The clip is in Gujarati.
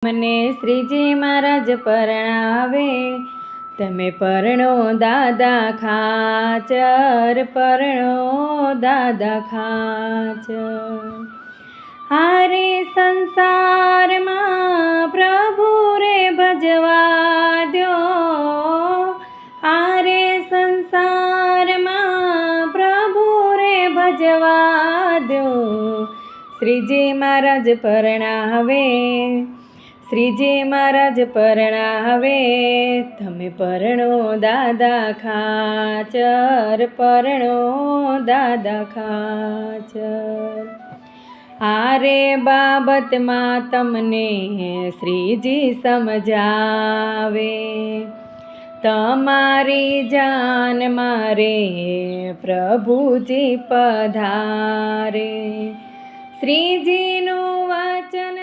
મને શ્રીજી મહારાજ પરણાવે, તમે પરણો દાદા ખાચર, પરણો દાદા ખાચર. હારે સંસારમાં પ્રભુ રે ભજવા દ્યો, હારે સંસારમાં પ્રભુ રે ભજવા દ્યો. શ્રીજી મહારાજ પરણાવે, શ્રીજી મહારાજ પરણાવે, તમે પરણો દાદા ખાચર, પરણો દાદા ખાચર. હારે બાબતમાં તમને શ્રીજી સમજાવે, તમારી જાન મારે પ્રભુજી પધારે. શ્રીજીનું વચન